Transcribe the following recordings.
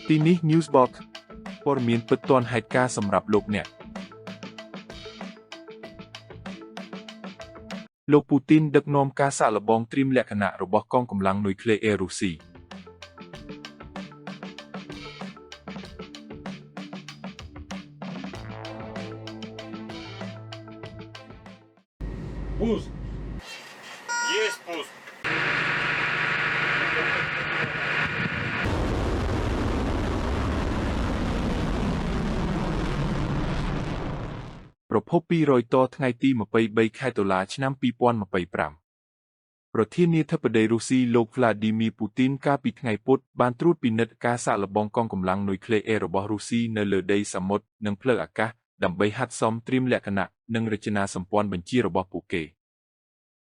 ទីនេះ Newsbox ព័ត៌មានពិតទាន់ហេតុការណ៍សម្រាប់លោកអ្នកលោកពូទីនដឹកនាំការសាកល្បងត្រៀមលក្ខណៈរបស់កងកម្លាំងនុយក្លេអ៊ែររុស្ស៊ីПуск. Есть пуск. ប្រភព200តថ្ងៃទី23ខែតុលាឆ្នាំ2025ប្រធានាធិបតីរុស្ស៊ីលោក Vladimir Putin កាលពីថ្ងៃពុធបានត្រួតពិនិត្យការសាកល្បងកងកម្លាំងនុយក្លេអ៊ែររបស់រុស្ស៊ីនៅលើដីសមុទ្រនិងផ្លូវអាកាសដើម្បីហាត់សមត្រៀមលក្ខណៈនិងរចនាសម្ព័ន្ធបញ្ជារបស់ពួកគេ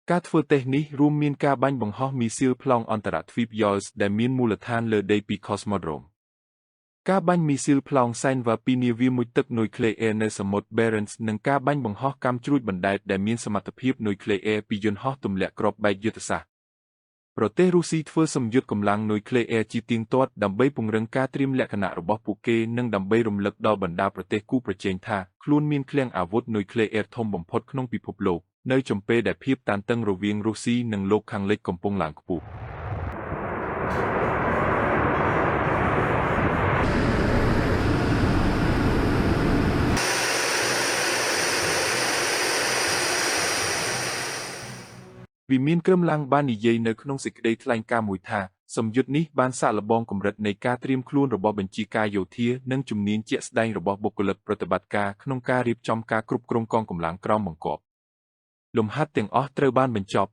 ការធ្វើតេស្តនេះរួមមានការបាញ់បង្ហោះមីស៊ីលប្លង់អន្តរទ្វីប Yals ដែលមានមូលដ្ឋានលើដីពី Cosmodrome ការបាញ់មីស៊ីលប្លង់សែនវ៉ាពីនាវាមុជទឹកនុយក្លេអ៊ែរនៅសមុទ្រ Barents និងការបាញ់បង្ហោះកាំជ្រួចបណ្ដែតដែលមានសមត្ថភាពនុយក្លេអ៊ែរពីយន្តហោះទម្លាក់គ្រាប់បែកយុទ្ធសាស្ត្រប្រទេសរុស្ស៊ីធ្វើសម្យុទ្ធកម្លាំងនុយក្លេអ៊ែរជាទៀងទាត់ដើម្បីពង្រឹងការត្រៀមលក្ខណៈរបស់ពួកគេនិងដើម្បីរំលឹកដល់បណ្ដាប្រទេសគូប្រជែងថាខ្លួនមានឃ្លាំងអាវុធនុយក្លេអ៊ែរធំបំផុតក្នុងពិភពលោកនៅចំពេលដែលភាពតានតឹងរវាងរុស្ស៊ីនិងលោកខាងលិចកំពុងឡើងខ្ពស់វិមានក្រឹមឡាំងបាននិយាយនៅក្នុងសេចក្តីថ្លែងការណ៍មួយថាសម្យុទ្ធនេះបានសាកល្បងកម្រិតនៃការត្រៀមខ្លួនរបស់បញ្ជាការយោធានិងជំនាញជាក់ស្ដែងរបស់បុគ្គលិកប្រតិបត្តិការក្នុងការរៀបចំការគ្រប់គ្រងកងកម្លាំងក្រោមបង្គាប់លំហាត់ទាំងអស់ត្រូវបានបញ្ចប់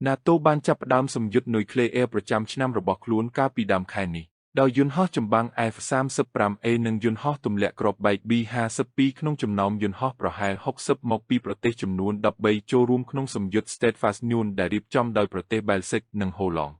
NATO បានចាប់ផ្ដើមសម្យុទ្ធនុយក្លេអ៊ែរប្រចាំឆ្នាំរបស់ខ្លួនកាលពីដើមខែនេះដោយយន្តហោះចម្បាំង F-35A និងយន្តហោះទម្លាក់គ្រាប់បែក B-52 ក្នុងចំណោមយន្តហោះប្រហែល60មកពីប្រទេសចំនួន13ចូលរួមក្នុងសម្យុទ្ធ Steadfast Union ដែលរៀបចំដោយប្រទេសបែលហ្សិកនិងហូឡង់